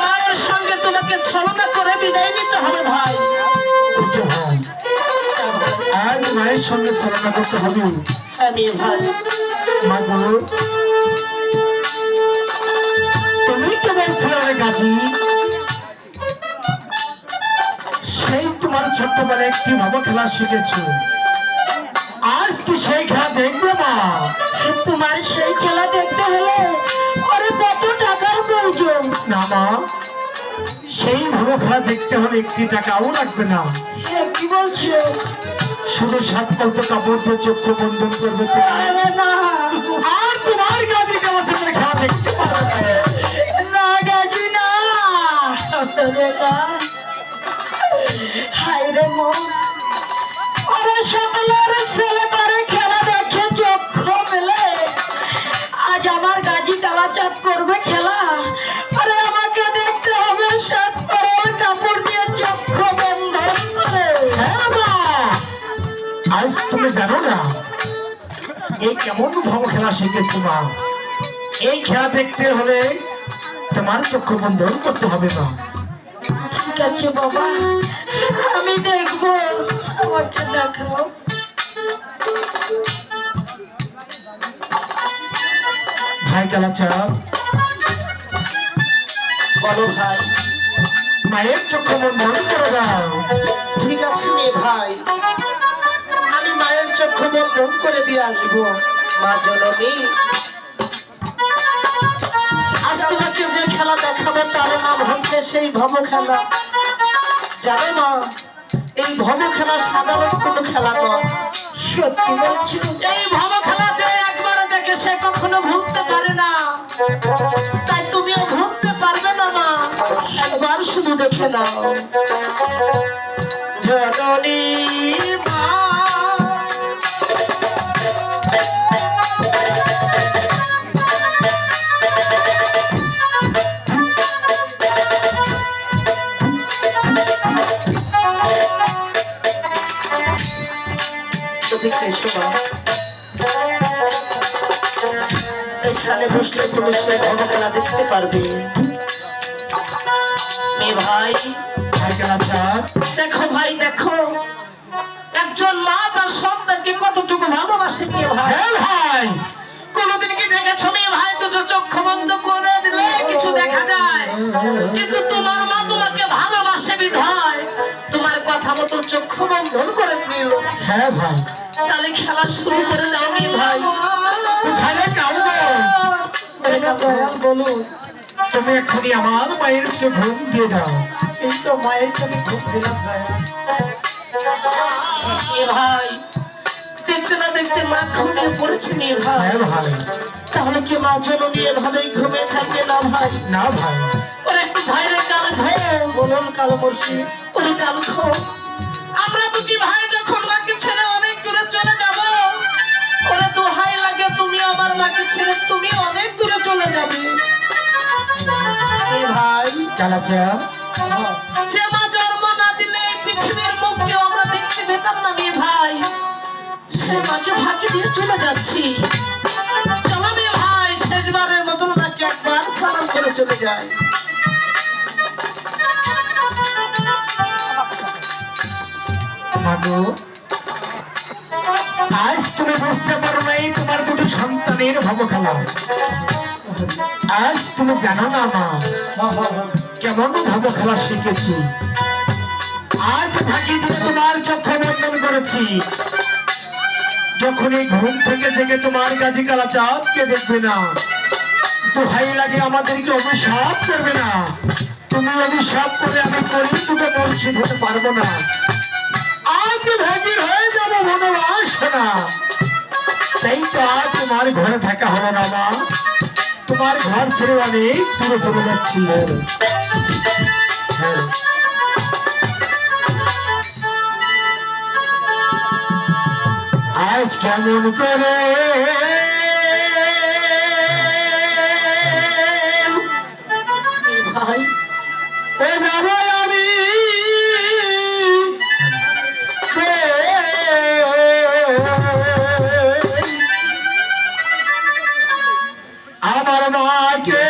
মায়ের সঙ্গে তোমাকে ছলনা করে বিদায় নিতে হবে ভাই। আজ মায়ের সঙ্গে ছলনা করতে হবে? হ্যাঁ ভাই। মা গো, তুমি তো বলছিলে গাজী, সেই তোমার ছোট্টবেলায় একটি ভালো খেলা শিখেছো, আজ কি সেই খেলা দেখবে মা? তোমার সেই খেলা দেখতে হলে আরে কত টাকার প্রয়োজন। না মা, সেই ভালো খেলা দেখতে হলে একটি টাকাও লাগবে না। কি বলছো? শুধু 7 কল্প কাপড় দিয়ে চক্ষু বন্ধন করবে না, আর তোমার গাজী কালাচাঁদের খেলা দেখতে পারবে না গাজী না। হায় রে মন, আরে সকলের ছেলে পারে খেলা দেখে চক্ষু মেলে, আজ আমার গাজী কালাচাঁদ করবে খেলা। আরে আমাকে দেখতে হবে 7 কল্প কাপড় দিয়ে চক্ষু বন্ধন করে। আজ তুমি জানো না এই কেমন ভালো খেলা শিখেছি মা? এই খেলা দেখতে হলে তোমার চক্ষু বন্ধন করতে হবে মা। ঠিক আছে বাবা, আমি দেখবো, আমাকে দেখাও। ভাই কালাচাঁদ, বলো ভাই। মায়ের চক্ষু বন্ধন করে দাও। ঠিক আছে মেয়ে ভাই, আমি মায়ের চক্ষু বন্ধন করে দিয়ে আসবো। মা জননী, আজ তোমাকে যে খেলা দেখাবো তার নাম হচ্ছে সেই ভব খেলা। জানো মা, এই ভব খেলা সাধারণ কোনো খেলা নয়। সত্যি বলছি, এই ভব খেলা যে একবার দেখে সে কখনো ভুলতে পারে না। তাই তুমিও ভুলতে পারবে না মা, একবার শুধু দেখে নাও। জননী মা, এখানে বসলে তুমি সেই ভব খেলা দেখতে পারবে। মেয়ে ভাই, ভাই কালাচাঁদ, দেখো ভাই দেখো, একজন মা তার সন্তানকে কতটুকু ভালোবাসে। মেয়ে ভাই, হ্যাঁ ভাই, কোনদিন কি দেখেছো মেয়ে ভাই দুটো চক্ষু বন্ধ করে দিলে কিছু দেখা যায়? কিন্তু তোমার মা তোমাকে ভালোবাসে বিধায় তোমার কথা মতো চক্ষু বন্ধন করে দিল। হ্যাঁ ভাই, তাহলে খেলা শুরু করে দাও নি ভাই। কোথায় কাউকে আরে দয়াল বলুন। তুমি এক্ষুনি আমার মায়ের চোখ ঘুম দিয়ে দাও। এই তো মায়ের চোখে ঘুম দিলাম ভাই। এ ভাই দেখতে না দেখতে মা ঘুমিয়ে পড়েছে নি ভাই। হ্যাঁ ভাই। তাহলে কি মা জননী এভাবেই ঘুমিয়ে থাকে না ভাই? না ভাই। ওরে একটু ভাইরে কাল ধো। বলুন কালো মর্ষি। ওরে কাল ধো। আমরা দুটি ভাই যখন মাকে ছেড়ে অনেক দূরে চলে যাব, ওরে দোহাই লাগে তুমি আমার মাকে ছেড়ে তুমি অনেক দূরে চলে যাবে। এ ভাই কালাচা যে মা জন্ম না দিলে এই পৃথিবীর মুখকে আমরা দেখতে পেতাম না রে ভাই, সে মাকে ফাঁকি দিয়ে চলে যাচ্ছি। চলো রে ভাই শেষবারের মতো মাকে একবার সালাম করে চলে যায়। মাগো, আজ তুমি বুঝতে পারো নাই তোমার দুটি সন্তানের ভব খেলা। আজ তুমি জানো না মা কেমন ভব খেলা শিখেছি। আজ ভাগি দিয়ে তোমার চক্ষু বন্ধন করেছি। যখন এই ঘুম থেকে থেকে তোমার কাজী কালা চাঁদকে দেখবে না, দোহাই লাগে আমাদেরকে অভিশাপ করবে না। তুমি অভিশাপ করে আমি করি তোকে মর্ষিদ হতে পারবো না। আজ ভাগির হয়ে যাবো বনবাস না। তাই তো আর তোমার ঘরে থাকা হলো না মা। তোমার ঘর ছেড়ে অনেক দূরে চলে যাচ্ছি। হ্যাঁ। আজ কেমন করে ভাই ও যাবো আমি আমার মাকে